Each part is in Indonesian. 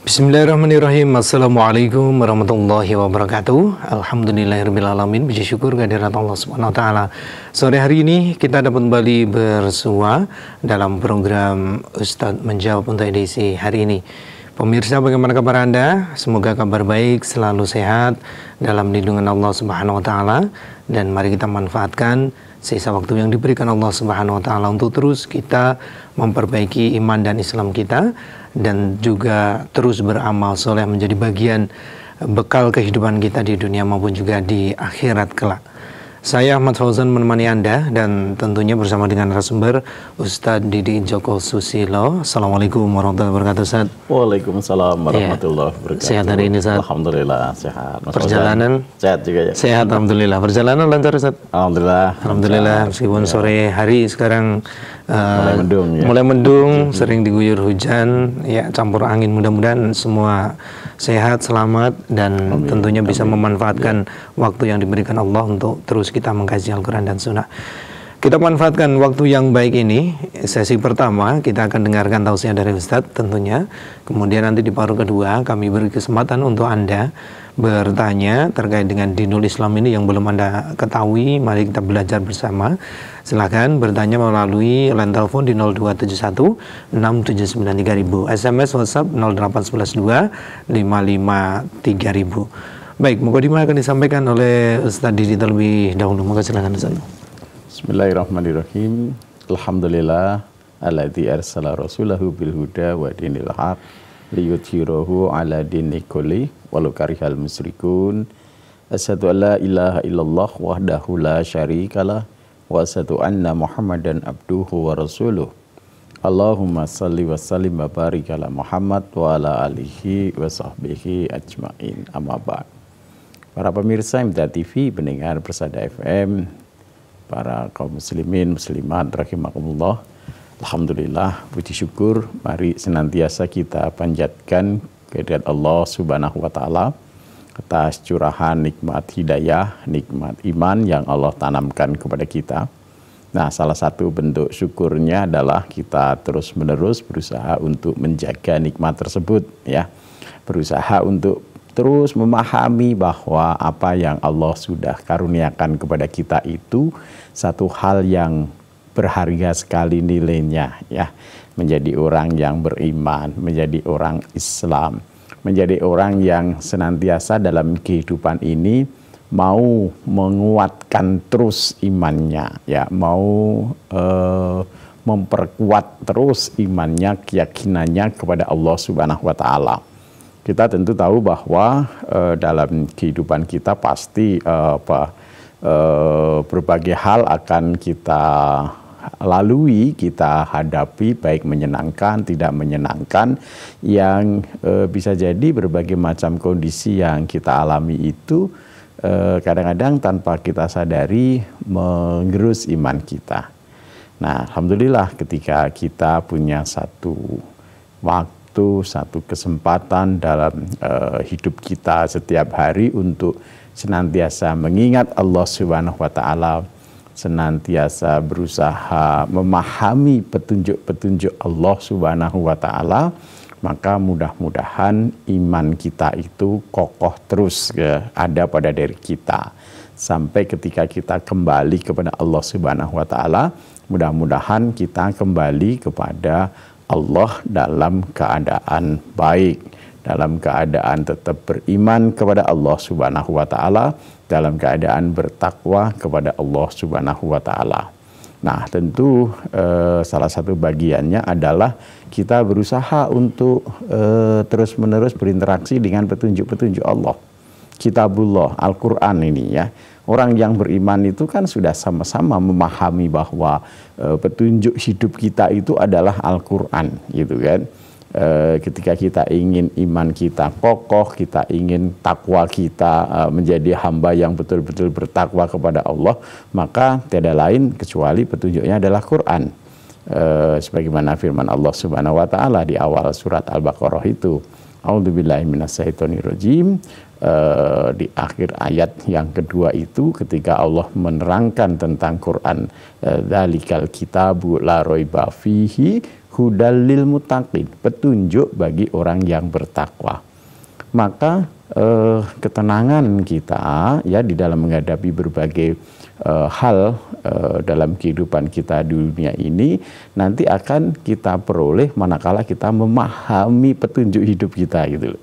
Bismillahirrahmanirrahim. Assalamualaikum warahmatullahi wabarakatuh. Alhamdulillahirrahmanirrahim. Puji syukur kehadirat Allah Subhanahu wa taala. Sore hari ini kita dapat kembali bersua dalam program Ustadz Menjawab untuk edisi hari ini. Pemirsa, bagaimana kabar Anda? Semoga kabar baik, selalu sehat dalam lindungan Allah Subhanahu wa taala, dan mari kita manfaatkan sisa waktu yang diberikan Allah Subhanahu wa taala untuk terus kita memperbaiki iman dan Islam kita, dan juga terus beramal soleh menjadi bagian bekal kehidupan kita di dunia maupun juga di akhirat kelak. Saya Ahmad Fauzan menemani Anda, dan tentunya bersama dengan narasumber Ustadz Didi Djoko Susilo. Assalamualaikum warahmatullahi wabarakatuh, Ustaz. Waalaikumsalam warahmatullahi wabarakatuh. Sehat hari ini, Ustaz? Alhamdulillah sehat. Mas Perjalanan sehat juga ya? Sehat, alhamdulillah. Perjalanan lancar, Ustaz? Alhamdulillah. Meskipun sore hari sekarang mulai mendung, ya? Mulai mendung, sering diguyur hujan, ya, campur angin. Mudah-mudahan semua sehat, selamat, dan tentunya bisa memanfaatkan waktu yang diberikan Allah untuk terus kita mengkaji Al-Quran dan Sunnah. Kita manfaatkan waktu yang baik ini. Sesi pertama kita akan dengarkan tausiah dari Ustadz tentunya. Kemudian nanti di paruh kedua kami beri kesempatan untuk Anda bertanya terkait dengan dinul Islam ini yang belum Anda ketahui. Mari kita belajar bersama. Silakan bertanya melalui line telepon di 0271 679 3000, SMS WhatsApp 0812 55 3000. Baik, mukadimah akan disampaikan oleh Ustadz Didi terlebih dahulu. Maka silakan Ustadz. Bismillahirrahmanirrahim. Alhamdulillah alladzi arsala rasulahu bil huda wa dinil haq liyudhhirahu ala dini kulli walau karihal musyrikun. Asyhadu an la ilaha illallah wahdahu la syarikalah wa asyhadu anna Muhammadan abduhu wa rasuluh. Allahumma salli wa sallim wa barik ala Muhammad wa ala alihi wa sahbihi ajmain. Amma ba'd. Para pemirsa MTA TV, pendengar Persada FM, para kaum muslimin, muslimat, rahimakumullah. Alhamdulillah, puji syukur, mari senantiasa kita panjatkan kehadirat Allah Subhanahu wa taala atas curahan nikmat hidayah, nikmat iman yang Allah tanamkan kepada kita. Nah, salah satu bentuk syukurnya adalah kita terus-menerus berusaha untuk menjaga nikmat tersebut, ya. Berusaha untuk terus memahami bahwa apa yang Allah sudah karuniakan kepada kita itu satu hal yang berharga sekali nilainya, ya. Menjadi orang yang beriman, menjadi orang Islam, menjadi orang yang senantiasa dalam kehidupan ini mau menguatkan terus imannya, ya, mau memperkuat terus imannya, keyakinannya kepada Allah Subhanahu wa taala. Kita tentu tahu bahwa dalam kehidupan kita pasti berbagai hal akan kita lalui, kita hadapi, baik menyenangkan, tidak menyenangkan, yang bisa jadi berbagai macam kondisi yang kita alami itu kadang-kadang tanpa kita sadari menggerus iman kita. Nah, alhamdulillah ketika kita punya satu waktu, satu kesempatan dalam hidup kita setiap hari untuk senantiasa mengingat Allah Subhanahu wa taala, senantiasa berusaha memahami petunjuk-petunjuk Allah Subhanahu wa taala, maka mudah-mudahan iman kita itu kokoh terus, ada pada diri kita sampai ketika kita kembali kepada Allah Subhanahu wa taala. Mudah-mudahan kita kembali kepada Allah dalam keadaan baik, dalam keadaan tetap beriman kepada Allah Subhanahu wa taala, dalam keadaan bertakwa kepada Allah Subhanahu wa taala. Nah, tentu salah satu bagiannya adalah kita berusaha untuk terus-menerus berinteraksi dengan petunjuk-petunjuk Allah. Kitabullah, Al-Quran ini, ya. Orang yang beriman itu kan sudah sama-sama memahami bahwa petunjuk hidup kita itu adalah Al-Quran, gitu kan. Ketika kita ingin iman kita kokoh, kita ingin takwa kita menjadi hamba yang betul-betul bertakwa kepada Allah, maka tiada lain kecuali petunjuknya adalah Quran. Sebagaimana firman Allah Subhanahu wa taala di awal surat Al-Baqarah itu, A'udzubillahi minasyaitonirrajim. Di akhir ayat yang kedua itu ketika Allah menerangkan tentang Quran, dzalikal kitabu la raiba fihi hudal lil muttaqin, petunjuk bagi orang yang bertakwa. Maka ketenangan kita ya di dalam menghadapi berbagai hal dalam kehidupan kita di dunia ini nanti akan kita peroleh manakala kita memahami petunjuk hidup kita gitu loh.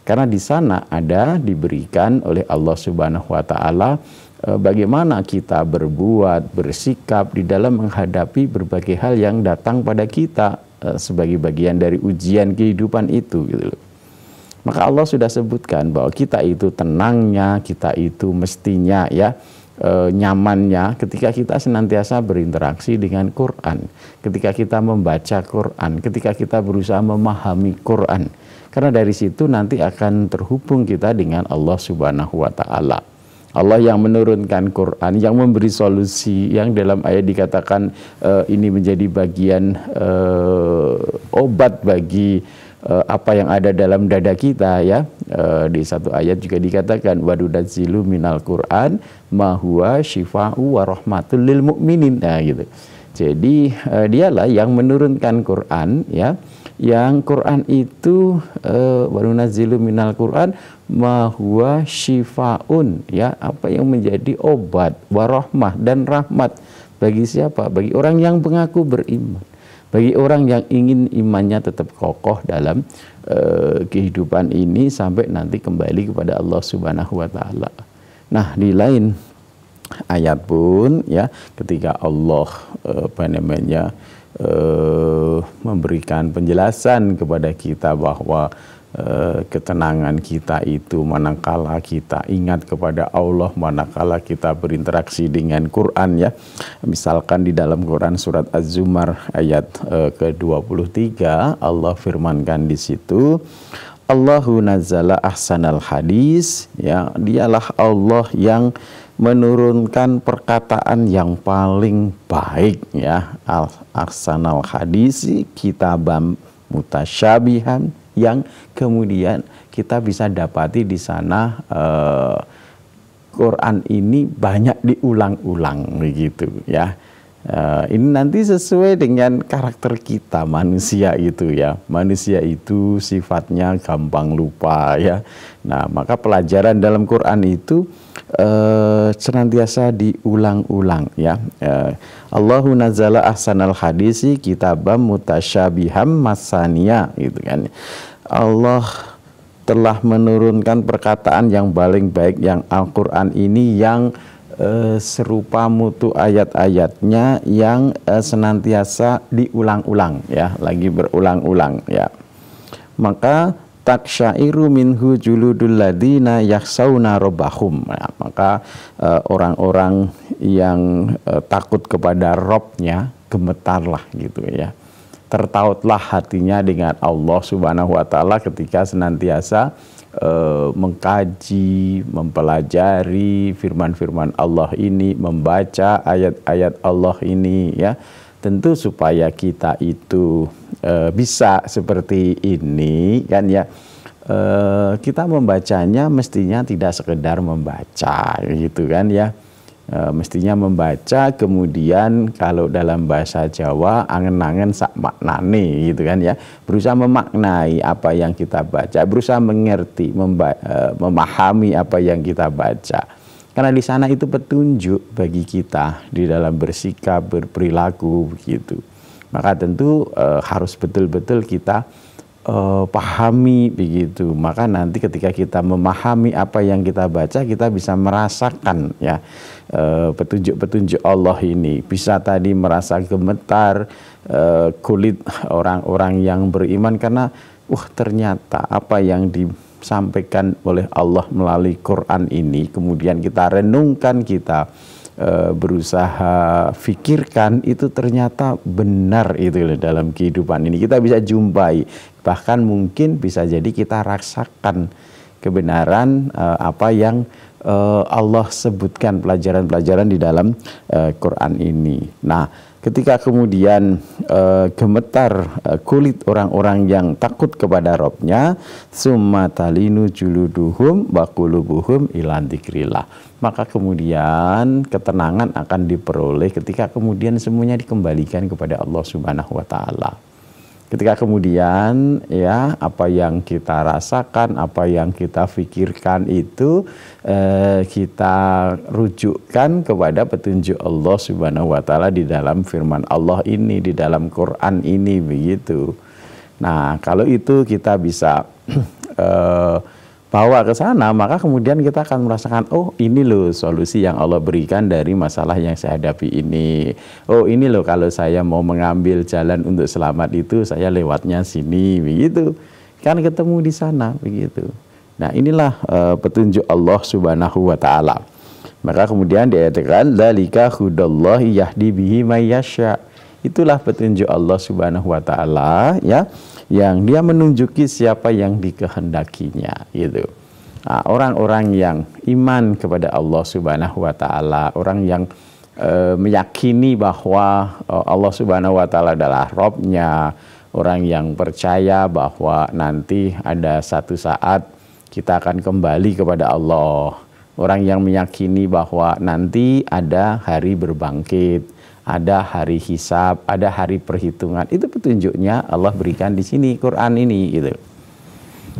Karena di sana ada diberikan oleh Allah Subhanahu wa taala bagaimana kita berbuat, bersikap di dalam menghadapi berbagai hal yang datang pada kita sebagai bagian dari ujian kehidupan itu gitu loh. Maka Allah sudah sebutkan bahwa kita itu tenangnya, kita itu mestinya ya nyamannya ketika kita senantiasa berinteraksi dengan Quran, ketika kita membaca Quran, ketika kita berusaha memahami Quran. Karena dari situ nanti akan terhubung kita dengan Allah Subhanahu wa taala. Allah yang menurunkan Quran, yang memberi solusi, yang dalam ayat dikatakan ini menjadi bagian obat bagi apa yang ada dalam dada kita ya. Di satu ayat juga dikatakan wadudazilu minal Quran ma huwa syifa'u wa rahmatul lil mu'minin. Nah gitu. Jadi dialah yang menurunkan Quran ya. Yang Quran itu wadudazilu minal Quran ma huwa syifa'un ya, apa yang menjadi obat warahmah dan rahmat bagi siapa? Bagi orang yang mengaku beriman. Bagi orang yang ingin imannya tetap kokoh dalam kehidupan ini sampai nanti kembali kepada Allah Subhanahu wa taala. Nah, di lain ayat pun ya ketika Allah memberikan penjelasan kepada kita bahwa ketenangan kita itu manakala kita ingat kepada Allah, manakala kita berinteraksi dengan Quran ya. Misalkan di dalam Quran surat Az-Zumar ayat ke-23 Allah firmankan di situ, Allahu nazzala ahsanal hadis ya, dialah Allah yang menurunkan perkataan yang paling baik ya, ahsanal hadis kitabam mutasyabihan, yang kemudian kita bisa dapati di sana Quran ini banyak diulang-ulang begitu ya. Ini nanti sesuai dengan karakter kita manusia itu ya. Manusia itu sifatnya gampang lupa ya. Nah, maka pelajaran dalam Quran itu senantiasa diulang-ulang ya. Allahu nazzala ahsanal hadisi kitabam mutasyabiham masaniya gitu kan. Allah telah menurunkan perkataan yang paling baik yang Al-Quran ini yang serupa mutu ayat-ayatnya yang senantiasa diulang-ulang ya, lagi berulang-ulang ya. Maka taksyairu minhu juludul ladina yakhsawna rabbahum. Nah, maka orang-orang yang takut kepada Robnya gemetarlah gitu ya. Tertautlah hatinya dengan Allah Subhanahu wa taala ketika senantiasa mengkaji, mempelajari firman-firman Allah ini, membaca ayat-ayat Allah ini ya. Tentu supaya kita itu bisa seperti ini kan ya. Kita membacanya mestinya tidak sekedar membaca gitu kan ya. Mestinya membaca, kemudian kalau dalam bahasa Jawa angen-angen sak maknane gitu kan ya, berusaha memaknai apa yang kita baca, berusaha mengerti, memahami apa yang kita baca, karena di sana itu petunjuk bagi kita di dalam bersikap, berperilaku begitu. Maka tentu harus betul-betul kita pahami begitu. Maka nanti ketika kita memahami apa yang kita baca, kita bisa merasakan ya petunjuk-petunjuk Allah ini. Bisa tadi merasa gemetar kulit orang-orang yang beriman karena ternyata apa yang disampaikan oleh Allah melalui Quran ini kemudian kita renungkan, kita berusaha fikirkan, itu ternyata benar itu dalam kehidupan ini. Kita bisa jumpai, bahkan mungkin bisa jadi kita rasakan kebenaran apa yang Allah sebutkan, pelajaran-pelajaran di dalam Quran ini. Nah, ketika kemudian gemetar kulit orang-orang yang takut kepada Robnya, summa talinu juluduhum wa qulubuhum ila dzikrillah. Maka kemudian ketenangan akan diperoleh ketika kemudian semuanya dikembalikan kepada Allah Subhanahu wa taala. Ketika kemudian ya apa yang kita rasakan, apa yang kita pikirkan itu kita rujukkan kepada petunjuk Allah Subhanahu wa taala di dalam firman Allah ini, di dalam Quran ini, begitu. Nah, kalau itu kita bisa bawa ke sana, maka kemudian kita akan merasakan, oh ini loh solusi yang Allah berikan dari masalah yang saya hadapi ini. Oh ini loh kalau saya mau mengambil jalan untuk selamat itu saya lewatnya sini, begitu. Kan ketemu di sana, begitu. Nah, inilah petunjuk Allah Subhanahu wa taala. Maka kemudian diayatkan dzalika hudallahi yahdi bihi may yasha. Itulah petunjuk Allah Subhanahu wa taala, ya, yang dia menunjuki siapa yang dikehendakinya, gitu. Nah, orang-orang yang iman kepada Allah Subhanahu wa taala, orang yang meyakini bahwa Allah Subhanahu wa taala adalah Rabb-nya, orang yang percaya bahwa nanti ada satu saat kita akan kembali kepada Allah, orang yang meyakini bahwa nanti ada hari berbangkit, ada hari hisab, ada hari perhitungan. Itu petunjuknya Allah berikan di sini, Quran ini, gitu.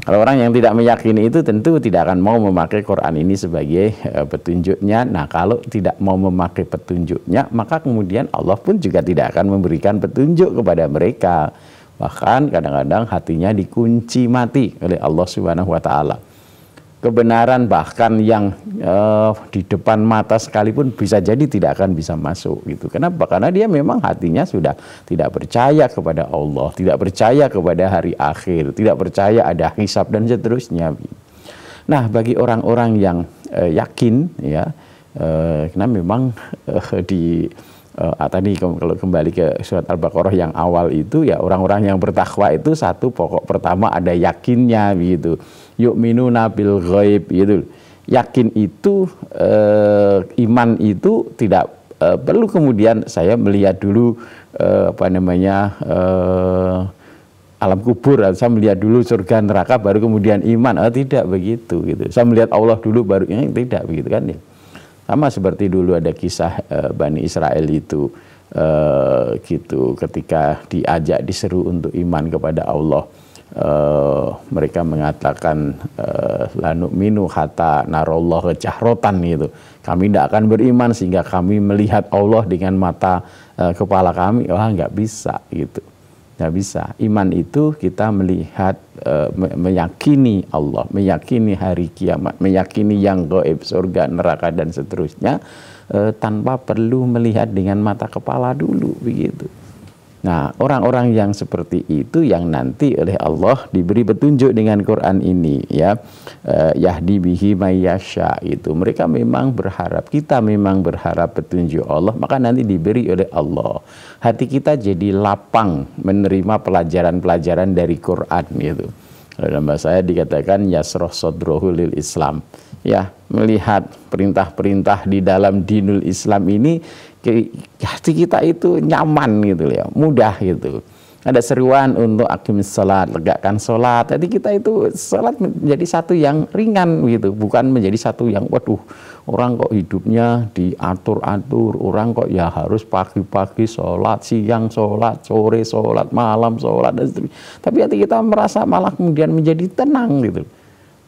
Kalau orang yang tidak meyakini itu tentu tidak akan mau memakai Quran ini sebagai petunjuknya. Nah, kalau tidak mau memakai petunjuknya, maka kemudian Allah pun juga tidak akan memberikan petunjuk kepada mereka. Bahkan kadang-kadang hatinya dikunci mati oleh Allah Subhanahu wa taala. Kebenaran bahkan yang di depan mata sekalipun bisa jadi tidak akan bisa masuk, gitu. Kenapa? Karena dia memang hatinya sudah tidak percaya kepada Allah, tidak percaya kepada hari akhir, tidak percaya ada hisab dan seterusnya. Nah, bagi orang-orang yang yakin, ya, karena memang tadi kalau kembali ke surat Al-Baqarah yang awal itu, ya, orang-orang yang bertakwa itu satu pokok pertama ada yakinnya, begitu. Yu'minuna bil ghaib, gitu. Yakin itu, iman itu tidak perlu kemudian saya melihat dulu alam kubur, saya melihat dulu surga neraka baru kemudian iman. Tidak begitu, gitu. Saya melihat Allah dulu baru ini, tidak begitu, kan, ya. Sama seperti dulu ada kisah Bani Israel itu, gitu, ketika diajak diseru untuk iman kepada Allah. Mereka mengatakan la nu'minu hatta narallahu jahrotan, gitu. Kami tidak akan beriman sehingga kami melihat Allah dengan mata kepala kami. Wah, nggak bisa, gitu. Nggak bisa. Iman itu kita melihat, meyakini Allah, meyakini hari kiamat, meyakini yang gaib, surga, neraka dan seterusnya, tanpa perlu melihat dengan mata kepala dulu, begitu. Nah, orang-orang yang seperti itu yang nanti oleh Allah diberi petunjuk dengan Quran ini, ya, yahdi bihi may yasha, itu. Mereka memang berharap, kita memang berharap petunjuk Allah, maka nanti diberi oleh Allah. Hati kita jadi lapang menerima pelajaran-pelajaran dari Quran, gitu. Dalam bahasa saya dikatakan yasroh sodrohu lil Islam, ya, melihat perintah-perintah di dalam dinul Islam ini, hati kita itu nyaman, gitu, ya, mudah, gitu. Ada seruan untuk aqimis salat, legakkan salat. Jadi kita itu salat menjadi satu yang ringan, gitu, bukan menjadi satu yang waduh, orang kok hidupnya diatur-atur, orang kok ya harus pagi-pagi salat, siang salat, sore salat, malam salat dan seterusnya. Tapi hati kita merasa malah kemudian menjadi tenang, gitu.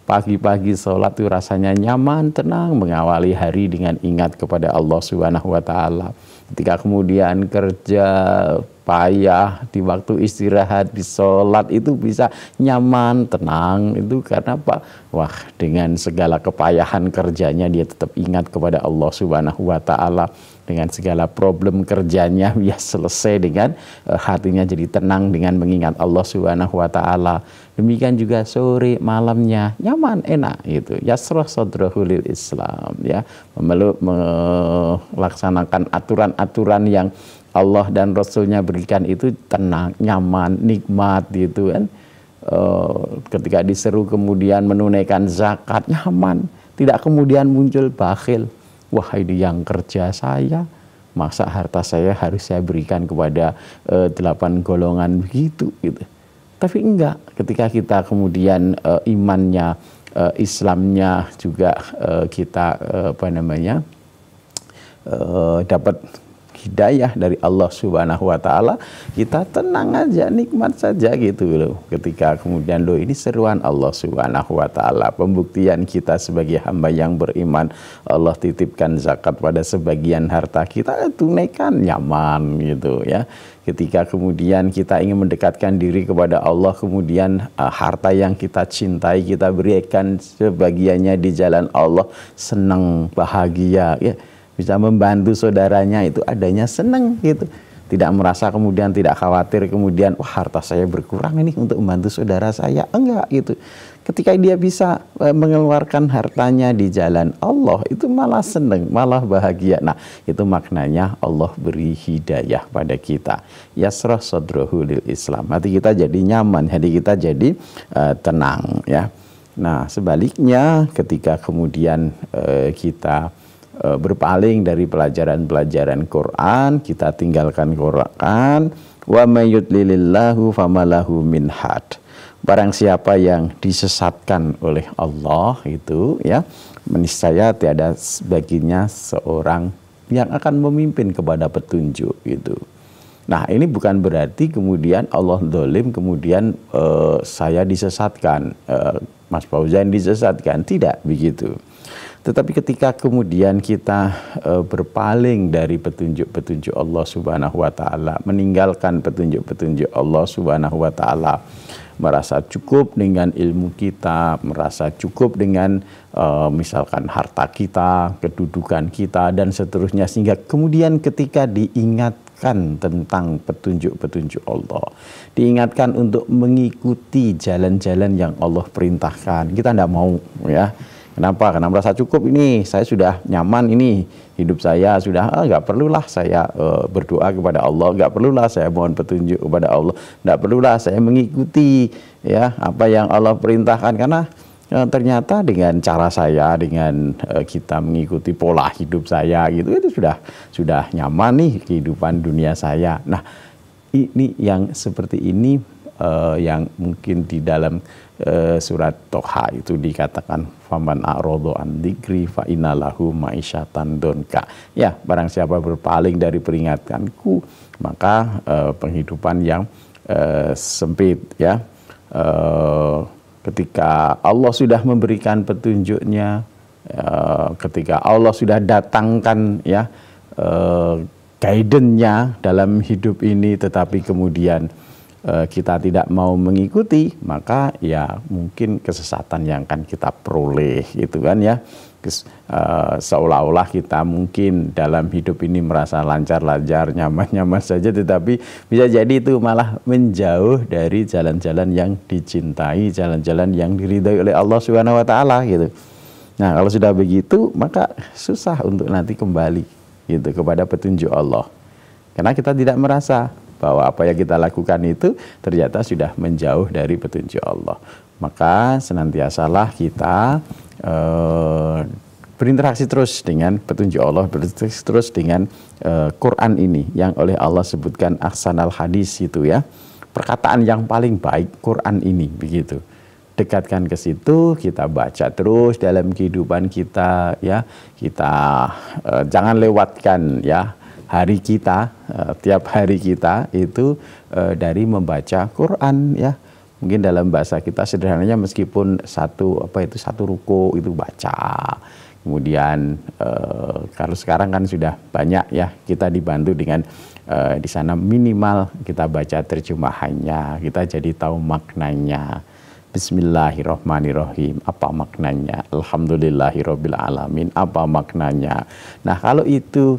Pagi-pagi sholat itu rasanya nyaman, tenang, mengawali hari dengan ingat kepada Allah Subhanahu wa taala. Ketika kemudian kerja payah, di waktu istirahat di sholat itu bisa nyaman, tenang. Itu karena apa? Wah, dengan segala kepayahan kerjanya dia tetap ingat kepada Allah Subhanahu wa taala. Dengan segala problem kerjanya dia selesai dengan hatinya jadi tenang dengan mengingat Allah Subhanahu wa taala. Demikian juga sore malamnya nyaman, enak, gitu. Yasroh sadrahu lil Islam, ya, melaksanakan aturan-aturan yang Allah dan Rasulnya berikan itu tenang, nyaman, nikmat, gitu, kan. Ketika diseru kemudian menunaikan zakat, nyaman, tidak kemudian muncul bakhil. Wah, ini yang kerja saya, masa harta saya harus saya berikan kepada 8 golongan begitu gitu. Tapi enggak, ketika kita kemudian imannya, Islamnya juga kita dapat hidayah dari Allah Subhanahu wa taala, kita tenang aja, nikmat saja gitu loh. Ketika kemudian ini seruan Allah Subhanahu wa taala, pembuktian kita sebagai hamba yang beriman, Allah titipkan zakat pada sebagian harta kita, tunaikan, nyaman gitu ya. Ketika kemudian kita ingin mendekatkan diri kepada Allah, kemudian harta yang kita cintai kita berikan sebagiannya di jalan Allah, senang, bahagia ya. Bisa membantu saudaranya, itu adanya senang gitu. Tidak merasa kemudian, tidak khawatir kemudian, wah harta saya berkurang ini untuk membantu saudara saya. Enggak gitu. Ketika dia bisa mengeluarkan hartanya di jalan Allah, itu malah senang, malah bahagia. Nah, itu maknanya Allah beri hidayah pada kita. Yasrah sadruhu lil Islam. Hati kita jadi nyaman, hati kita jadi tenang ya. Nah, sebaliknya ketika kemudian kita berpaling dari pelajaran-pelajaran Quran, kita tinggalkan Quran, wa may yudlilillahu famalahu min had. Barang siapa yang disesatkan oleh Allah itu ya, niscaya tiada baginya seorang yang akan memimpin kepada petunjuk gitu. Nah, ini bukan berarti kemudian Allah dolim, kemudian saya disesatkan, Mas Fauzan disesatkan, tidak begitu. Tetapi ketika kemudian kita berpaling dari petunjuk-petunjuk Allah Subhanahu wa taala, meninggalkan petunjuk-petunjuk Allah Subhanahu wa taala, merasa cukup dengan ilmu kita, merasa cukup dengan misalkan harta kita, kedudukan kita dan seterusnya, sehingga kemudian ketika diingatkan tentang petunjuk-petunjuk Allah, diingatkan untuk mengikuti jalan-jalan yang Allah perintahkan, kita tidak mau ya. Kenapa? Karena merasa cukup ini, saya sudah nyaman ini, hidup saya sudah, nggak perlulah saya berdoa kepada Allah, nggak perlulah saya mohon petunjuk kepada Allah, nggak perlulah saya mengikuti ya apa yang Allah perintahkan, karena ternyata dengan cara saya, dengan kita mengikuti pola hidup saya gitu, itu sudah nyaman nih kehidupan dunia saya. Nah, ini yang seperti ini yang mungkin di dalam surat Toha itu dikatakan faman a'radu an dzikri fa innalahu ma'isyatan donka. Ya, barang siapa berpaling dari peringatanku, maka penghidupan yang sempit ya. Ketika Allah sudah memberikan petunjuknya, ketika Allah sudah datangkan ya guidance-nya dalam hidup ini, tetapi kemudian kita tidak mau mengikuti, maka ya mungkin kesesatan yang akan kita peroleh gitu kan ya. Seolah-olah kita mungkin dalam hidup ini merasa lancar-lancar, nyaman-nyaman saja, tetapi bisa jadi itu malah menjauh dari jalan-jalan yang dicintai, jalan-jalan yang diridhai oleh Allah Subhanahu wa taala gitu. Nah, kalau sudah begitu maka susah untuk nanti kembali gitu kepada petunjuk Allah. Karena kita tidak merasa bahwa apa yang kita lakukan itu ternyata sudah menjauh dari petunjuk Allah. Maka senantiasalah kita berinteraksi terus dengan petunjuk Allah, berinteraksi terus dengan Quran ini yang oleh Allah sebutkan ahsanal hadis itu ya. Perkataan yang paling baik Quran ini begitu. Dekatkan ke situ, kita baca terus dalam kehidupan kita ya. Kita jangan lewatkan ya hari kita, tiap hari kita itu dari membaca Quran ya. Mungkin dalam bahasa kita sederhananya meskipun satu ruko itu baca. Kemudian kalau sekarang kan sudah banyak ya, kita dibantu dengan di sana minimal kita baca terjemahannya, kita jadi tahu maknanya. Bismillahirrahmanirrahim, apa maknanya? Alhamdulillahirabbil alamin, apa maknanya? Nah, kalau itu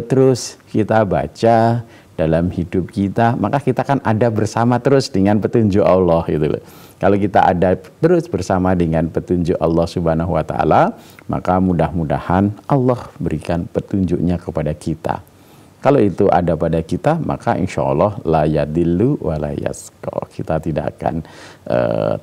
terus kita baca dalam hidup kita, maka kita kan ada bersama terus dengan petunjuk Allah gitu loh. Kalau kita ada terus bersama dengan petunjuk Allah Subhanahu wa taala, maka mudah-mudahan Allah berikan petunjuknya kepada kita. Kalau itu ada pada kita, maka insya Allah la yadillu wa la yasqa. Kita tidak akan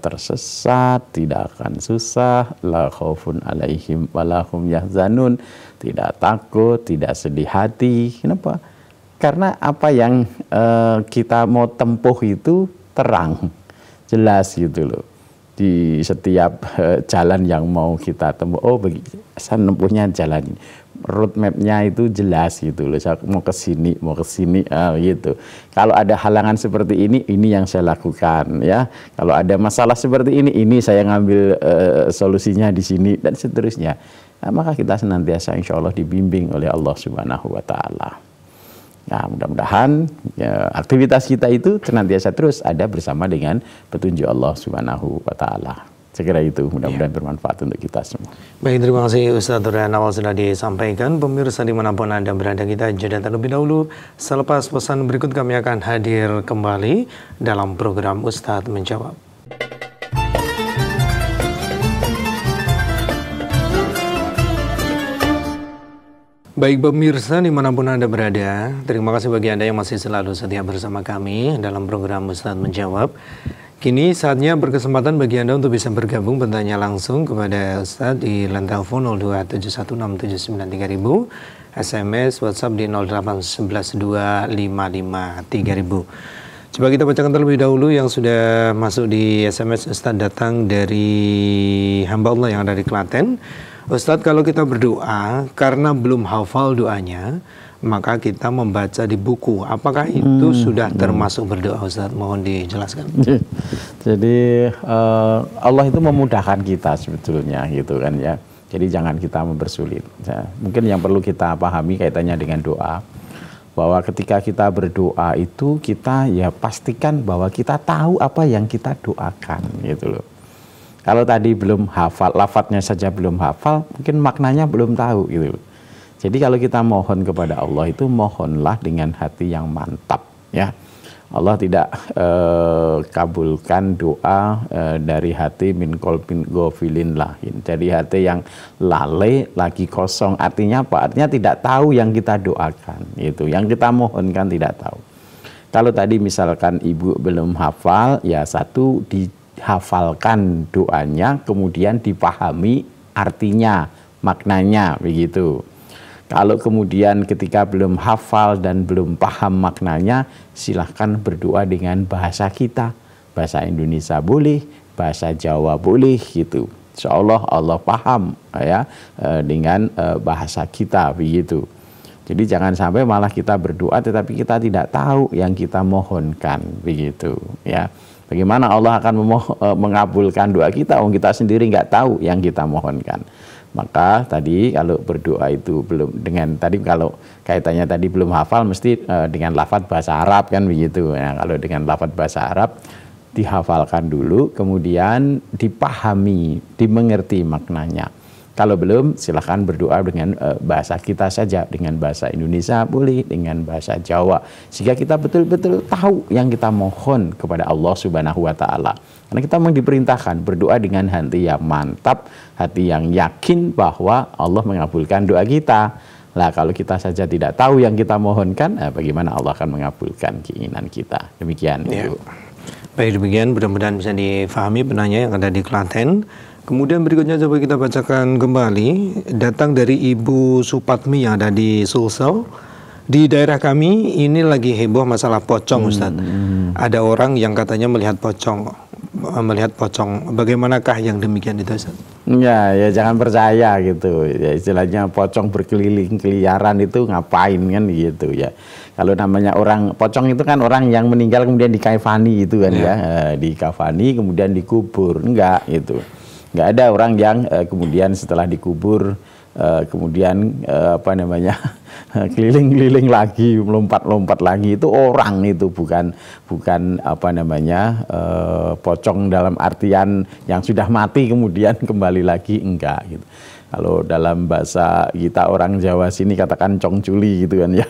tersesat, tidak akan susah, la khaufun alaihim wa la hum yahzanun, tidak takut, tidak sedih hati. Kenapa? Karena apa yang kita mau tempuh itu terang, jelas gitu loh. Di setiap jalan yang mau kita tempuh, oh saya nempuhnya jalan ini, roadmap-nya itu jelas gitu loh. Saya mau ke sini gitu. Kalau ada halangan seperti ini yang saya lakukan ya. Kalau ada masalah seperti ini saya ngambil solusinya di sini dan seterusnya. Nah, maka kita senantiasa insya Allah dibimbing oleh Allah Subhanahu wa Ta'ala. Nah, mudah-mudahan ya, aktivitas kita itu senantiasa terus ada bersama dengan petunjuk Allah Subhanahu wa Ta'ala. Segera itu mudah-mudahan bermanfaat untuk kita semua. Baik, terima kasih Ustadz Nurul Nawal sudah disampaikan. Pemirsa dimanapun Anda berada, kita jeda terlebih dahulu. Selepas pesan berikut kami akan hadir kembali dalam program Ustadz Menjawab. Baik pemirsa dimanapun Anda berada, terima kasih bagi Anda yang masih selalu setia bersama kami dalam program Ustadz Menjawab. Kini saatnya berkesempatan bagi Anda untuk bisa bergabung bertanya langsung kepada Ustadz di line telepon 02716793000, SMS, WhatsApp di 08112553000. Coba kita bacakan terlebih dahulu yang sudah masuk di SMS. Ustadz datang dari hamba Allah yang ada di Klaten. Ustadz, kalau kita berdoa karena belum hafal doanya, maka kita membaca di buku. Apakah itu sudah termasuk berdoa, Ustadz? Mohon dijelaskan. Jadi Allah itu memudahkan kita sebetulnya gitu kan ya. Jadi jangan kita mempersulit. Ya, mungkin yang perlu kita pahami kaitannya dengan doa, bahwa ketika kita berdoa itu kita ya pastikan bahwa kita tahu apa yang kita doakan gitu loh. Kalau tadi belum hafal, lafadznya saja belum hafal, mungkin maknanya belum tahu gitu. Jadi kalau kita mohon kepada Allah itu mohonlah dengan hati yang mantap ya. Allah tidak kabulkan doa dari hati min qalbin ghafilin lahin. Jadi hati yang lalai lagi kosong. Artinya apa? Artinya tidak tahu yang kita doakan itu, yang kita mohonkan tidak tahu. Kalau tadi misalkan ibu belum hafal, ya satu dihafalkan doanya, kemudian dipahami artinya, maknanya begitu. Kalau kemudian ketika belum hafal dan belum paham maknanya, silahkan berdoa dengan bahasa kita. Bahasa Indonesia boleh, bahasa Jawa boleh gitu. Insya Allah Allah paham ya dengan bahasa kita begitu. Jadi jangan sampai malah kita berdoa tetapi kita tidak tahu yang kita mohonkan begitu ya. Bagaimana Allah akan mengabulkan doa kita, kita sendiri nggak tahu yang kita mohonkan. Maka tadi kalau berdoa itu belum dengan tadi kalau kaitannya tadi belum hafal mesti dengan lafadz bahasa Arab kan begitu. Nah, kalau dengan lafadz bahasa Arab dihafalkan dulu, kemudian dipahami, dimengerti maknanya. Kalau belum silahkan berdoa dengan bahasa kita saja, dengan bahasa Indonesia boleh, dengan bahasa Jawa, sehingga kita betul-betul tahu yang kita mohon kepada Allah Subhanahu wa Ta'ala. Karena kita memang diperintahkan berdoa dengan hati yang mantap, hati yang yakin bahwa Allah mengabulkan doa kita. Lah kalau kita saja tidak tahu yang kita mohonkan, bagaimana Allah akan mengabulkan keinginan kita. Demikian Ibu. Baik, demikian mudah-mudahan bisa difahami penanya yang ada di Klaten. Kemudian berikutnya coba kita bacakan kembali, datang dari Ibu Supatmi yang ada di Sulsel. Di daerah kami ini lagi heboh masalah pocong, Ustadz. Ada orang yang katanya melihat pocong. Bagaimanakah yang demikian itu, Ustadz? Ya jangan percaya gitu. Ya, istilahnya pocong berkeliling keliaran itu ngapain kan gitu ya. Kalau namanya orang pocong itu kan orang yang meninggal kemudian dikafani itu kan ya, dikafani kemudian dikubur, enggak gitu. Nggak ada orang yang kemudian setelah dikubur kemudian keliling-keliling lagi, lompat-lompat lagi. Itu orang itu bukan pocong dalam artian yang sudah mati kemudian kembali lagi, enggak gitu. Kalau dalam bahasa kita orang Jawa sini katakan congculi gitu kan ya.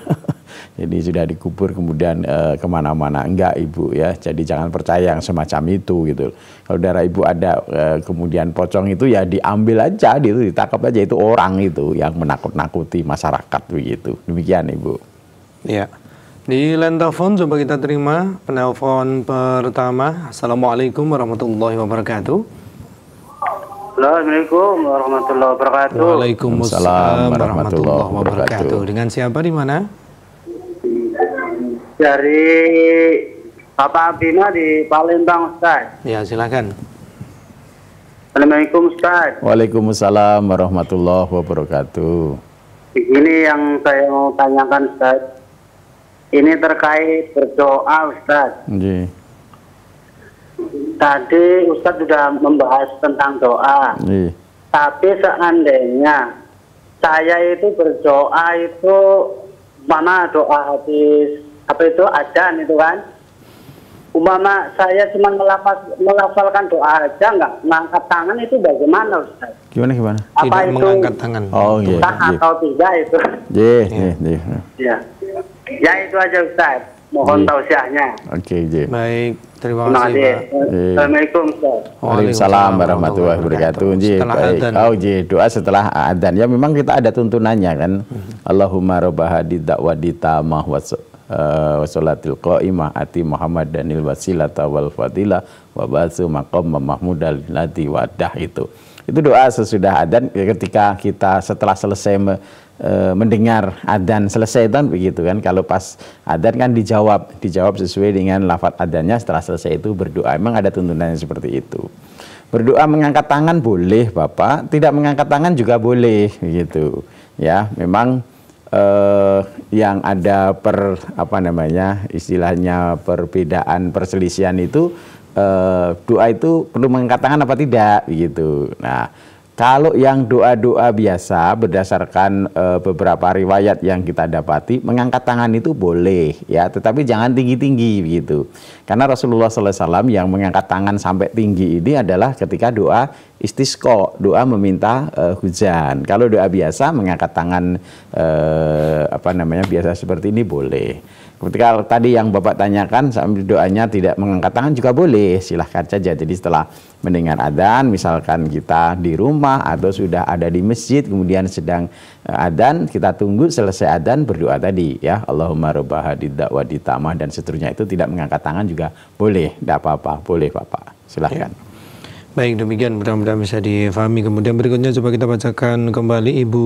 Jadi sudah dikubur kemudian kemana-mana, enggak Ibu ya. Jadi jangan percaya yang semacam itu gitu. Kalau daerah Ibu ada kemudian pocong itu ya diambil aja, ditangkap aja, itu orang itu yang menakut-nakuti masyarakat begitu. Demikian Ibu. Ya. Di line telepon coba kita terima penelpon pertama. Assalamualaikum warahmatullahi wabarakatuh. Assalamualaikum warahmatullahi wabarakatuh. Waalaikumsalam warahmatullahi wabarakatuh. Dengan siapa di mana? Dari Bapak Abina di Palembang, Ustaz. Ya, silakan. Assalamualaikum, Ustaz. Waalaikumsalam warahmatullahi wabarakatuh. Ini yang saya mau tanyakan, Ustaz. Ini terkait berdoa, Ustaz. Nggih. Tadi Ustaz sudah membahas tentang doa. Nggih. Tapi seandainya saya itu berdoa itu mana doa habis apa itu adzan itu kan? Umpama saya cuma melafalkan doa aja, nggak mengangkat tangan, itu bagaimana, Ustaz? Gimana? Apa Tidak itu mengangkat tangan. Oh, iya. sah atau tidak itu? Nggih. Ya. Ya itu aja, Ustaz. Mohon tausiahnya. Oke, nggih. Baik, terima Terima kasih, kasih. Pak. Assalamualaikum, Ustaz. Waalaikumsalam warahmatullahi wabarakatuh. Setelah adzan. Doa setelah adzan. Ya memang kita ada tuntunannya kan. Allahumma rabbah da'wati tamah wa sholatil qa'imah ati Muhammad danil wasilata wal fadilah wa ba'su maqam mahmudal lati wadah itu. Itu doa sesudah adzan ketika kita setelah selesai mendengar adzan selesai kan begitu kan. Kalau pas adzan kan dijawab sesuai dengan lafaz adzannya, setelah selesai itu berdoa. Memang ada tuntunannya seperti itu. Berdoa mengangkat tangan boleh, Bapak, tidak mengangkat tangan juga boleh begitu. Ya, memang yang ada istilahnya perbedaan perselisihan itu doa itu perlu mengangkat tangan apa tidak begitu. Nah, kalau yang doa-doa biasa berdasarkan beberapa riwayat yang kita dapati, mengangkat tangan itu boleh ya, tetapi jangan tinggi-tinggi begitu. Karena Rasulullah SAW yang mengangkat tangan sampai tinggi ini adalah ketika doa istisqa, doa meminta hujan. Kalau doa biasa mengangkat tangan biasa seperti ini boleh. Ketika tadi yang Bapak tanyakan sambil doanya tidak mengangkat tangan juga boleh, silahkan saja. Jadi setelah mendengar adzan, misalkan kita di rumah atau sudah ada di masjid, kemudian sedang adzan, kita tunggu selesai adzan berdoa tadi ya, Allahumma rabbah da'wati tamah dan seterusnya, itu tidak mengangkat tangan juga boleh, tidak apa-apa, boleh Bapak, silahkan. Ya. Baik, demikian mudah-mudahan bisa difahami. Kemudian berikutnya coba kita bacakan kembali Ibu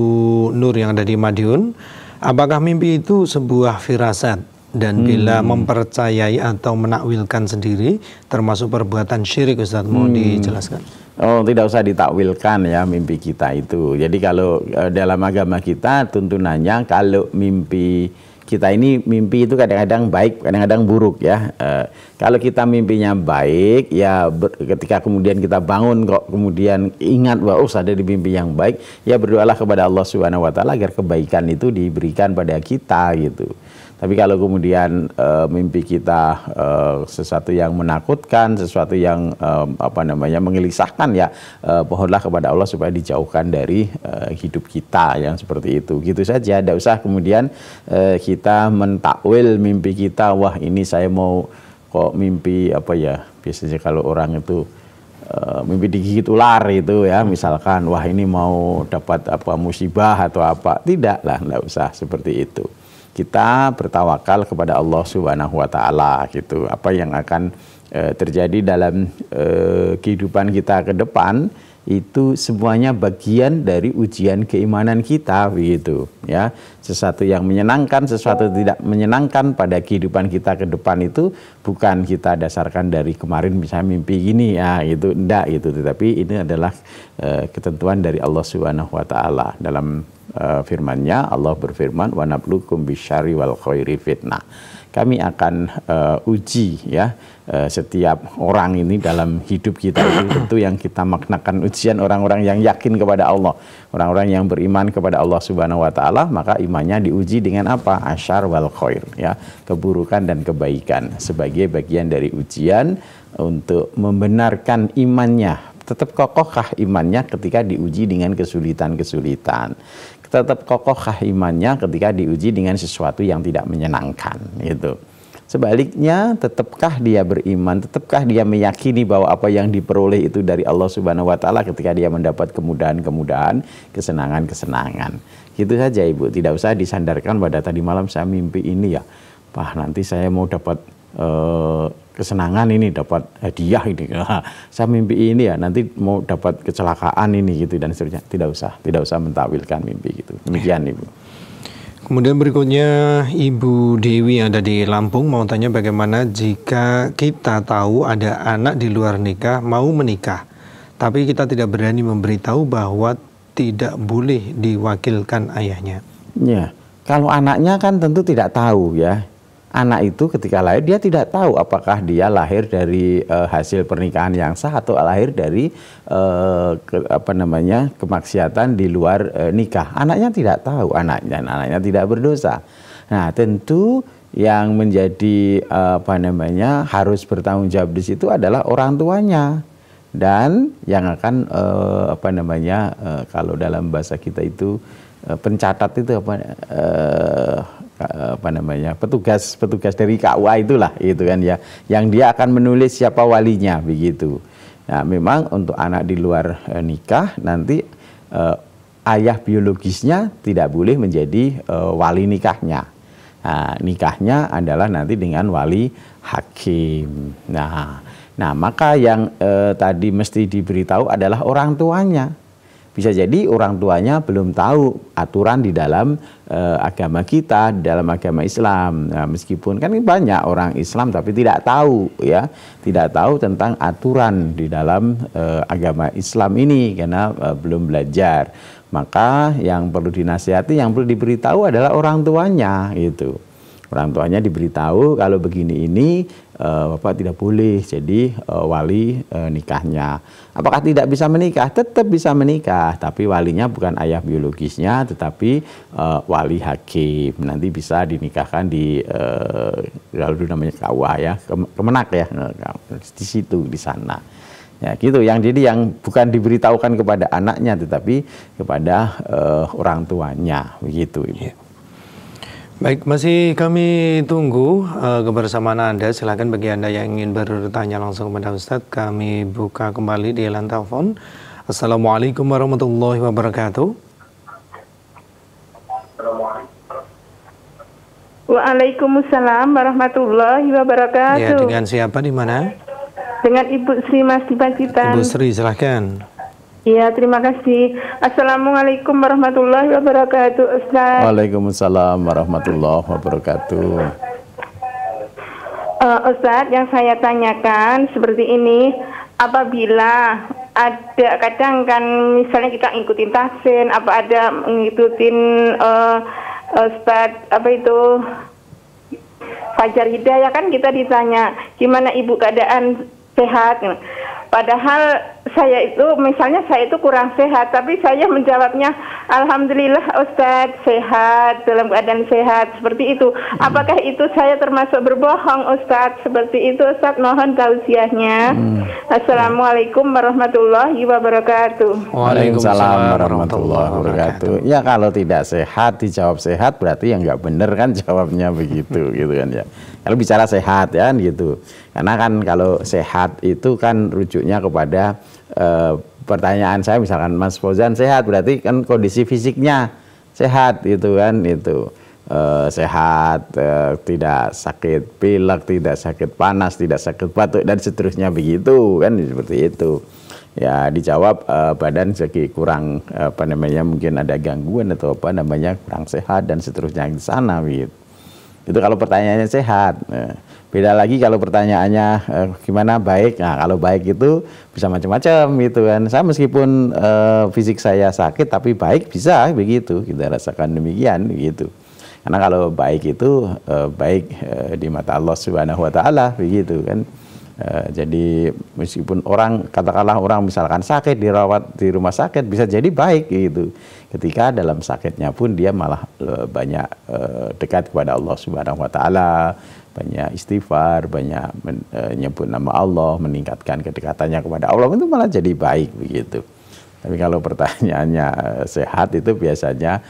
Nur yang ada di Madiun. Apakah mimpi itu sebuah firasat? Dan bila mempercayai atau menakwilkan sendiri termasuk perbuatan syirik, Ustaz, mau dijelaskan? Oh, tidak usah ditakwilkan ya mimpi kita itu. Jadi kalau dalam agama kita tuntunannya kalau mimpi kita ini, mimpi itu kadang-kadang baik, kadang-kadang buruk ya. Kalau kita mimpinya baik ya, ketika kemudian kita bangun kok kemudian ingat bahwa ada di mimpi yang baik, ya berdoalah kepada Allah Subhanahu wa taala agar kebaikan itu diberikan pada kita gitu. Tapi kalau kemudian mimpi kita sesuatu yang menakutkan, sesuatu yang menggelisahkan, ya pohonlah kepada Allah supaya dijauhkan dari hidup kita yang seperti itu. Gitu saja, tidak usah kemudian kita mentakwil mimpi kita. Wah, ini saya mau kok mimpi biasanya kalau orang itu mimpi digigit ular itu ya, misalkan, wah ini mau dapat musibah atau apa. Tidak lah, tidak usah seperti itu. Kita bertawakal kepada Allah Subhanahu wa taala gitu. Apa yang akan terjadi dalam kehidupan kita ke depan itu semuanya bagian dari ujian keimanan kita begitu ya. Sesuatu yang menyenangkan, sesuatu tidak menyenangkan pada kehidupan kita ke depan itu bukan kita dasarkan dari kemarin misalnya mimpi gini ya, itu enggak gitu, tetapi ini adalah ketentuan dari Allah Subhanahu wa taala. Dalam firman-Nya Allah berfirman, wa nabluukum bisyarri wal khairi fitnah. Kami akan uji ya setiap orang ini dalam hidup kita itu yang kita maknakan ujian orang-orang yang yakin kepada Allah, orang-orang yang beriman kepada Allah Subhanahu wa taala, maka imannya diuji dengan apa? Asyar wal khair ya, keburukan dan kebaikan sebagai bagian dari ujian untuk membenarkan imannya. Tetap kokohkah imannya ketika diuji dengan kesulitan-kesulitan? Tetap kokohkah imannya ketika diuji dengan sesuatu yang tidak menyenangkan gitu. Sebaliknya, tetapkah dia beriman, tetapkah dia meyakini bahwa apa yang diperoleh itu dari Allah Subhanahu wa taala ketika dia mendapat kemudahan-kemudahan, kesenangan-kesenangan. Gitu saja Ibu, tidak usah disandarkan pada tadi malam saya mimpi ini ya. Wah, nanti saya mau dapat kesenangan ini, dapat hadiah ini. Saya mimpi ini ya, nanti mau dapat kecelakaan ini gitu dan seterusnya. Tidak usah mentakwilkan mimpi gitu. Demikian Ibu. Kemudian berikutnya Ibu Dewi yang ada di Lampung mau tanya bagaimana jika kita tahu ada anak di luar nikah mau menikah, tapi kita tidak berani memberitahu bahwa tidak boleh diwakilkan ayahnya. Ya, kalau anaknya kan tentu tidak tahu ya. Anak itu ketika lahir dia tidak tahu apakah dia lahir dari hasil pernikahan yang sah atau lahir dari kemaksiatan di luar nikah. Anaknya tidak tahu, anaknya tidak berdosa. Nah, tentu yang menjadi harus bertanggung jawab di situ adalah orang tuanya dan yang akan kalau dalam bahasa kita itu pencatat itu petugas dari KUA itulah gitu kan ya, yang dia akan menulis siapa walinya begitu. Nah, memang untuk anak di luar nikah nanti ayah biologisnya tidak boleh menjadi wali nikahnya. Nah, nikahnya adalah nanti dengan wali hakim. Nah maka yang tadi mesti diberitahu adalah orang tuanya. Bisa jadi orang tuanya belum tahu aturan di dalam agama kita, di dalam agama Islam. Nah, meskipun kan banyak orang Islam tapi tidak tahu ya, tidak tahu tentang aturan di dalam agama Islam ini karena belum belajar. Maka yang perlu dinasihati, yang perlu diberitahu adalah orang tuanya gitu. Orang tuanya diberitahu kalau begini ini Bapak tidak boleh jadi wali nikahnya. Apakah tidak bisa menikah? Tetap bisa menikah, tapi walinya bukan ayah biologisnya, tetapi wali hakim. Nanti bisa dinikahkan di lalu namanya KUA ya, Kemenak ya, di situ di sana. Ya gitu, jadi yang bukan diberitahukan kepada anaknya, tetapi kepada orang tuanya, begitu Ibu. Yeah. Baik, masih kami tunggu kebersamaan Anda. Silakan bagi Anda yang ingin bertanya langsung kepada Ustadz, kami buka kembali di line telepon. Assalamualaikum warahmatullahi wabarakatuh. Waalaikumsalam warahmatullahi wabarakatuh. Ya, dengan siapa di mana? Dengan Ibu Sri Mas di Pacitan. Ibu Sri, silakan. Iya, terima kasih. Assalamualaikum warahmatullahi wabarakatuh, Ustaz. Waalaikumsalam warahmatullahi wabarakatuh. Ustaz, yang saya tanyakan seperti ini, apabila ada kadang kan misalnya kita ngikutin tahsin, apa ada ngikutin Ustaz Fajar Hidayah, kan kita ditanya gimana Ibu keadaan sehat. Padahal saya itu kurang sehat, tapi saya menjawabnya alhamdulillah Ustadz sehat, dalam keadaan sehat, seperti itu. Apakah itu saya termasuk berbohong Ustadz? Seperti itu Ustadz, mohon tausiahnya. Assalamualaikum warahmatullahi wabarakatuh. Waalaikumsalam warahmatullahi wabarakatuh. Ya kalau tidak sehat dijawab sehat berarti yang nggak bener kan jawabnya begitu gitu kan ya. Kalau bicara sehat ya gitu. Karena kan kalau sehat itu kan rujuknya kepada pertanyaan saya, misalkan Mas Fauzan sehat berarti kan kondisi fisiknya sehat gitu kan, itu sehat, tidak sakit pilek, tidak sakit panas, tidak sakit batuk dan seterusnya begitu kan, seperti itu. Ya dijawab badan segi kurang mungkin ada gangguan atau kurang sehat dan seterusnya di sana gitu. Itu kalau pertanyaannya sehat. Beda lagi kalau pertanyaannya gimana baik. Nah kalau baik itu bisa macam-macam gitu kan. Saya meskipun fisik saya sakit tapi baik bisa begitu. Kita rasakan demikian begitu. Karena kalau baik itu baik di mata Allah Subhanahu wa taala begitu kan. Jadi meskipun katakanlah orang misalkan sakit dirawat di rumah sakit bisa jadi baik gitu. Ketika dalam sakitnya pun dia malah banyak dekat kepada Allah Subhanahu wa taala, banyak istighfar, banyak menyebut nama Allah, meningkatkan kedekatannya kepada Allah, itu malah jadi baik begitu. Tapi kalau pertanyaannya sehat itu biasanya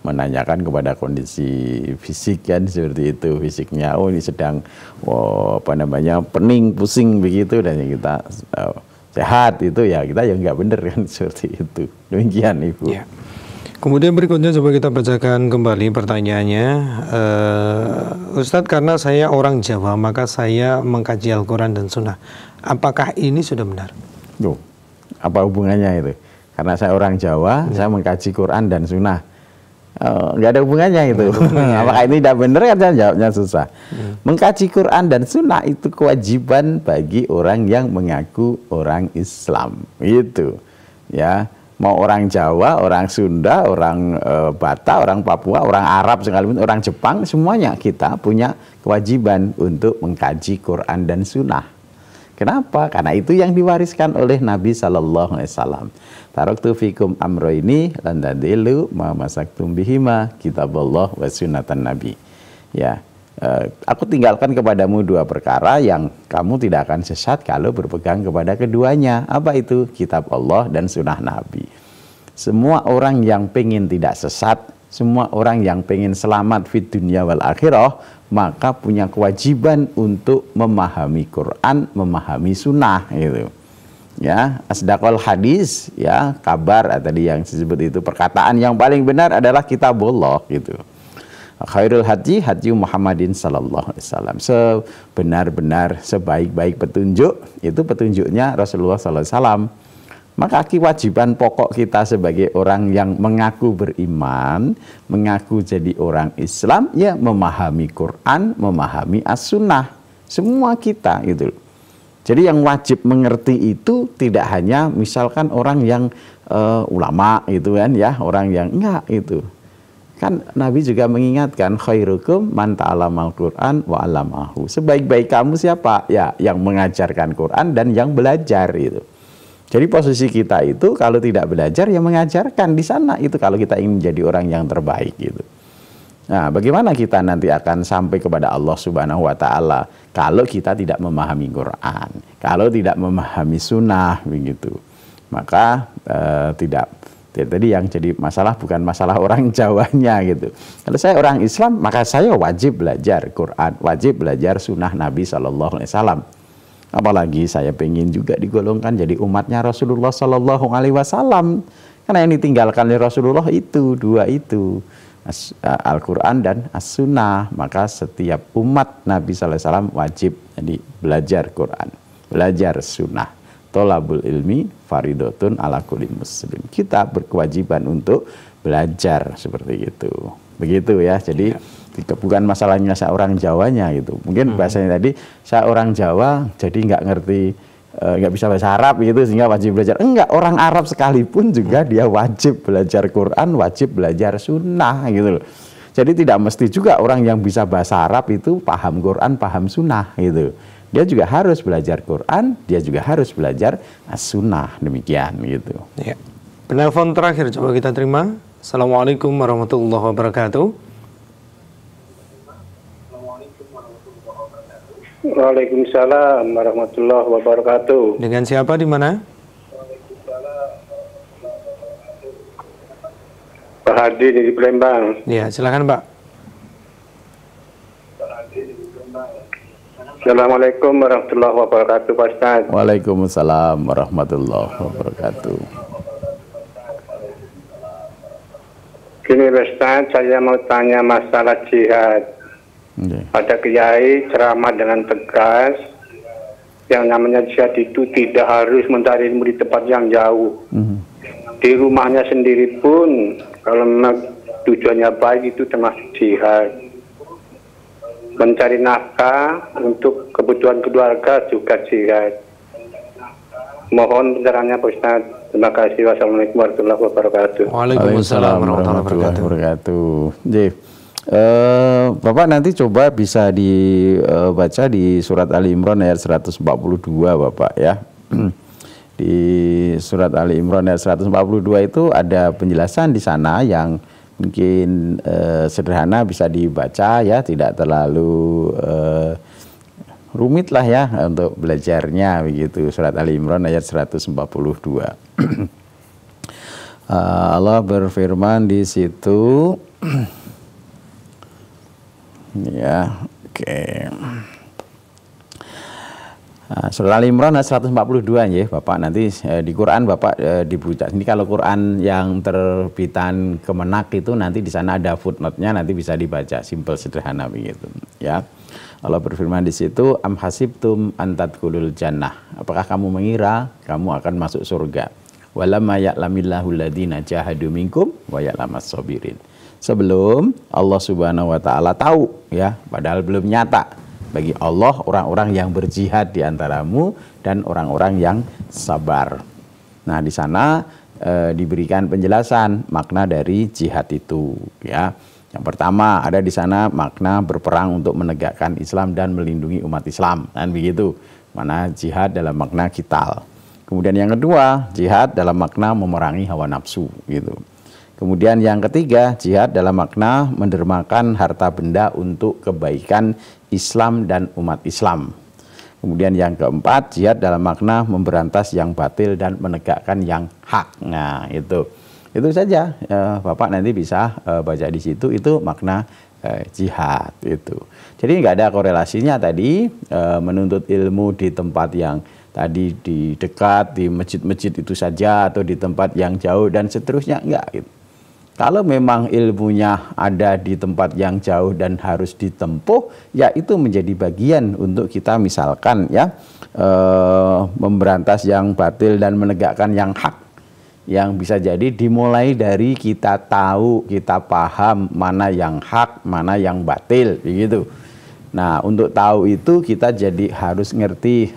menanyakan kepada kondisi fisik kan seperti itu, fisiknya ini sedang pening, pusing begitu, dan kita sehat itu ya kita yang nggak bener kan seperti itu. Demikian Ibu. Ya. Kemudian berikutnya coba kita bacakan kembali pertanyaannya. Ustadz, karena saya orang Jawa maka saya mengkaji Al-Quran dan Sunnah. Apakah ini sudah benar? Tuh, apa hubungannya itu? Karena saya orang Jawa, saya mengkaji Quran dan Sunnah. Nggak ada hubungannya itu. Apakah ini tidak benar kan? Jawabnya susah. Mengkaji Quran dan Sunnah itu kewajiban bagi orang yang mengaku orang Islam. Gitu. Ya. Mau orang Jawa, orang Sunda, orang Batak, orang Papua, orang Arab sekalipun, orang Jepang, semuanya kita punya kewajiban untuk mengkaji Quran dan Sunnah. Kenapa? Karena itu yang diwariskan oleh Nabi Sallallahu Alaihi Wasallam. Taraktu fikum amroini lan tadilu ma masaktum bihima kitaballah wa sunnatan Nabi. Ya. Aku tinggalkan kepadamu dua perkara yang kamu tidak akan sesat kalau berpegang kepada keduanya. Apa itu? Kitab Allah dan sunnah Nabi. Semua orang yang pengen tidak sesat, semua orang yang pengen selamat fid dunya wal akhirah, maka punya kewajiban untuk memahami Quran, memahami sunnah gitu. Ya, asdaqal hadis, ya, kabar tadi yang disebut itu, perkataan yang paling benar adalah kitabullah gitu. Khairul hadi Muhammadin sallallahu alaihi wasallam. Sebenar-benar sebaik-baik petunjuk itu petunjuknya Rasulullah sallallahu alaihi wasallam. Maka kewajiban pokok kita sebagai orang yang mengaku beriman, mengaku jadi orang Islam, ya memahami Quran, memahami as-sunnah. Semua kita itu. Jadi yang wajib mengerti itu tidak hanya misalkan orang yang ulama itu kan ya, orang yang enggak itu. Kan Nabi juga mengingatkan khairukum man ta'allamal Qur'an wa 'allamahu. Sebaik-baik kamu siapa? Ya, yang mengajarkan Quran dan yang belajar itu. Jadi posisi kita itu kalau tidak belajar ya mengajarkan di sana itu kalau kita ingin menjadi orang yang terbaik gitu. Nah, bagaimana kita nanti akan sampai kepada Allah Subhanahu wa taala kalau kita tidak memahami Quran, kalau tidak memahami sunnah begitu. Maka tadi yang jadi masalah bukan masalah orang Jawanya gitu. Kalau saya orang Islam, maka saya wajib belajar Quran, wajib belajar sunnah Nabi Sallallahu Alaihi Wasallam. Apalagi saya pengen juga digolongkan jadi umatnya Rasulullah Sallallahu Alaihi Wasallam. Karena yang ditinggalkan oleh Rasulullah itu dua itu, Al-Quran dan As-Sunnah. Maka setiap umat Nabi Sallallahu Alaihi Wasallam wajib jadi belajar Quran, belajar Sunnah. Tolabul ilmi faridotun ala kulli muslim. Kita berkewajiban untuk belajar seperti itu. Begitu ya. Jadi bukan masalahnya saya orang Jawanya gitu. Mungkin bahasanya tadi saya orang Jawa jadi nggak ngerti, nggak bisa bahasa Arab gitu sehingga wajib belajar. Enggak, orang Arab sekalipun juga dia wajib belajar Quran, wajib belajar sunnah gitu loh. Jadi tidak mesti juga orang yang bisa bahasa Arab itu paham Quran, paham sunnah gitu. Dia juga harus belajar Quran, dia juga harus belajar as-sunnah, demikian gitu. Ya. Penelpon terakhir coba kita terima. Assalamualaikum warahmatullahi wabarakatuh. Waalaikumsalam warahmatullahi wabarakatuh. Dengan siapa di mana? Pak Hadi di Palembang. Ya, silakan Pak. Assalamualaikum warahmatullahi wabarakatuh, Pak Ustaz. Waalaikumsalam warahmatullahi wabarakatuh. Gini Pak Ustaz, saya mau tanya masalah jihad. Okay. Ada kiai ceramah dengan tegas, yang namanya jihad itu tidak harus mencari ilmu di tempat yang jauh. Di rumahnya sendiri pun, kalau memang tujuannya baik itu termasuk jihad. Mencari nafkah untuk kebutuhan keluarga juga jihad. Mohon pencerahannya Pak Ustaz. Terima kasih. Wassalamualaikum warahmatullahi wabarakatuh. Waalaikumsalam warahmatullahi wabarakatuh. Jadi, Bapak nanti coba bisa dibaca di surat Ali Imran ayat 142 Bapak ya. Di surat Ali Imran ayat 142 itu ada penjelasan di sana yang mungkin sederhana bisa dibaca ya, tidak terlalu rumit lah ya untuk belajarnya begitu. Surat Ali Imran ayat 142. Allah berfirman di situ ya, oke. Surah Al-Imran 142 ya Bapak, nanti di Quran Bapak dibaca. Ini kalau Quran yang terbitan Kemenak itu nanti di sana ada footnote-nya, nanti bisa dibaca, simple sederhana begitu ya. Allah berfirman di situ, am hasibtum an tadkhulul jannah. Apakah kamu mengira kamu akan masuk surga? Walamma ya'lamillahu alladziina jahadu minkum wa ya'lamas sabirin. Sebelum Allah Subhanahu wa taala tahu ya, padahal belum nyata bagi Allah orang-orang yang berjihad di antaramu dan orang-orang yang sabar. Nah, di sana diberikan penjelasan makna dari jihad itu ya. Yang pertama ada di sana makna berperang untuk menegakkan Islam dan melindungi umat Islam, kan begitu. Mana jihad dalam makna qital. Kemudian yang kedua, jihad dalam makna memerangi hawa nafsu gitu. Kemudian yang ketiga, jihad dalam makna mendermakan harta benda untuk kebaikan Islam dan umat Islam. Kemudian yang keempat, jihad dalam makna memberantas yang batil dan menegakkan yang hak. Nah, itu saja. Bapak nanti bisa baca di situ, itu makna jihad itu. Jadi nggak ada korelasinya tadi menuntut ilmu di tempat yang tadi di dekat, di masjid-masjid itu saja, atau di tempat yang jauh dan seterusnya, enggak gitu. Kalau memang ilmunya ada di tempat yang jauh dan harus ditempuh, ya itu menjadi bagian untuk kita misalkan ya memberantas yang batil dan menegakkan yang hak. Yang bisa jadi dimulai dari kita tahu, kita paham mana yang hak, mana yang batil, begitu. Nah, untuk tahu itu kita jadi harus ngerti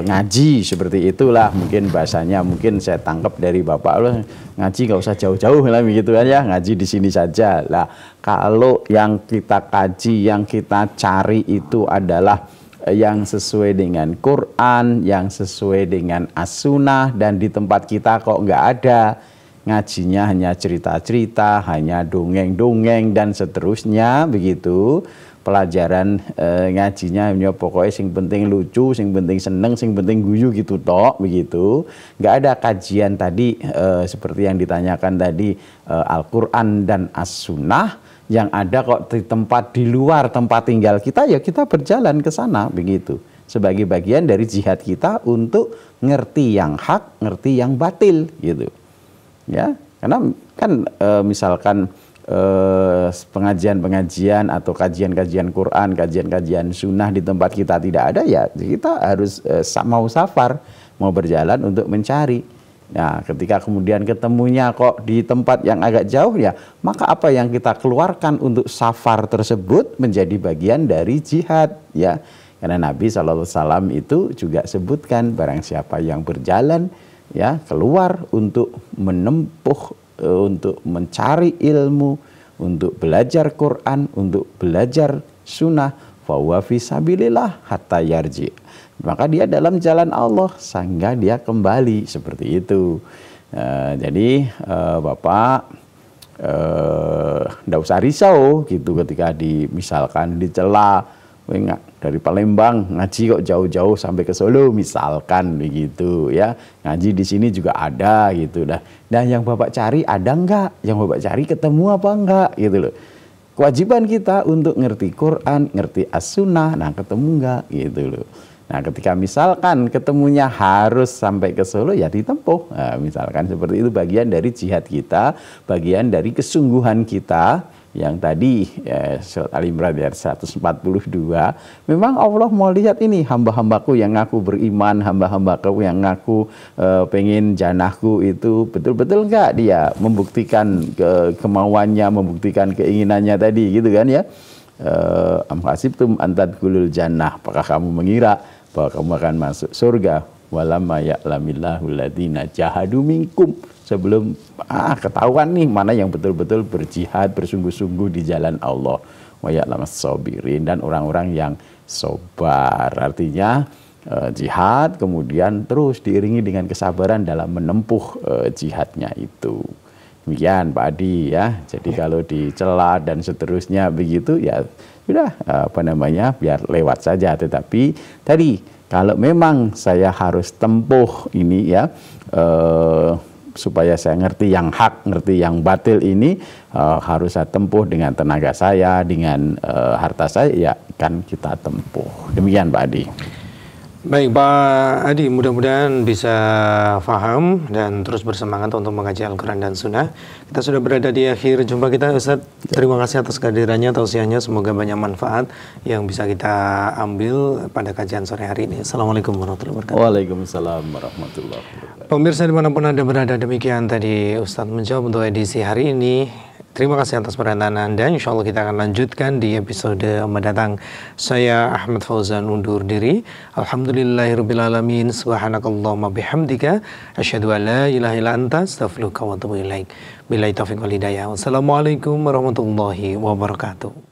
ngaji seperti itulah mungkin bahasanya, mungkin saya tangkap dari Bapak loh, ngaji nggak usah jauh-jauh lah begitu kan ya, ngaji di sini saja lah. Kalau yang kita kaji, yang kita cari itu adalah yang sesuai dengan Quran, yang sesuai dengan as-sunnah, dan di tempat kita kok nggak ada, ngajinya hanya cerita-cerita, hanya dongeng-dongeng dan seterusnya begitu. Pelajaran ngajinya hanya pokoknya sing penting lucu, sing penting seneng, sing penting guyu gitu tok begitu. Nggak ada kajian tadi seperti yang ditanyakan tadi Al-Quran dan As-Sunnah. Yang ada kok di tempat di luar tempat tinggal kita, ya kita berjalan ke sana begitu. Sebagai bagian dari jihad kita untuk ngerti yang hak, ngerti yang batil gitu. Ya, karena kan misalkan pengajian-pengajian atau kajian-kajian Quran, kajian-kajian sunnah di tempat kita tidak ada, ya kita harus mau safar, mau berjalan untuk mencari. Nah, ketika kemudian ketemunya kok di tempat yang agak jauh, ya maka apa yang kita keluarkan untuk safar tersebut menjadi bagian dari jihad, ya. Karena Nabi SAW itu juga sebutkan barang siapa yang berjalan ya keluar untuk menempuh, untuk mencari ilmu, untuk belajar Quran, untuk belajar sunnah, fahuwa fi sabilillah hatta yarji. Maka dia dalam jalan Allah sehingga dia kembali, seperti itu. Jadi Bapak nggak usah risau gitu ketika misalkan dicela, dari Palembang ngaji kok jauh-jauh sampai ke Solo misalkan begitu ya. Ngaji di sini juga ada gitu dah. Dan yang Bapak cari ada enggak? Yang Bapak cari ketemu apa enggak gitu loh. Kewajiban kita untuk ngerti Quran, ngerti As-Sunnah, nah ketemu enggak gitu loh. Nah, ketika misalkan ketemunya harus sampai ke Solo, ya ditempuh. Nah, misalkan seperti itu, bagian dari jihad kita, bagian dari kesungguhan kita. Yang tadi surat Al-Imran 142, memang Allah mau lihat ini hamba-hambaku yang ngaku beriman, hamba-hambaku yang ngaku pengen janahku itu betul-betul enggak dia membuktikan kemauannya, membuktikan keinginannya tadi gitu kan ya. Am hasibtum an tadkhulul jannah, apakah kamu mengira bahwa kamu akan masuk surga? Walamma ya'lamillahu alladziina jahadu minkum, sebelum ketahuan nih mana yang betul-betul berjihad, bersungguh-sungguh di jalan Allah. Wa ya'lamas sabirin, dan orang-orang yang sabar. Artinya jihad kemudian terus diiringi dengan kesabaran dalam menempuh jihadnya itu. Demikian Pak Adi ya. Jadi kalau dicela dan seterusnya begitu ya sudah biar lewat saja. Tetapi tadi kalau memang saya harus tempuh ini ya supaya saya ngerti yang hak, ngerti yang batil ini harus saya tempuh dengan tenaga saya, dengan harta saya, ya kan kita tempuh. Demikian Pak Adi. Baik Pak Adi, mudah-mudahan bisa paham dan terus bersemangat untuk mengaji Al-Quran dan Sunnah. Kita sudah berada di akhir jumpa kita Ustaz. Terima kasih atas kehadirannya, tausiahnya. Semoga banyak manfaat yang bisa kita ambil pada kajian sore hari ini. Assalamualaikum warahmatullahi wabarakatuh. Waalaikumsalam warahmatullahi wabarakatuh. Pemirsa dimanapun Anda berada, demikian tadi Ustaz menjawab untuk edisi hari ini. Terima kasih atas perhatian Anda. Insya Allah kita akan lanjutkan di episode mendatang. Saya Ahmad Fauzan undur diri. Alhamdulillahirrabbilalamin. Subhanakallahumma bihamdika. Asyhadu an la ilaha illa anta astaghfiruka wa atubu ilaik. Billahi taufiq wal hidayah. Wassalamualaikum warahmatullahi wabarakatuh.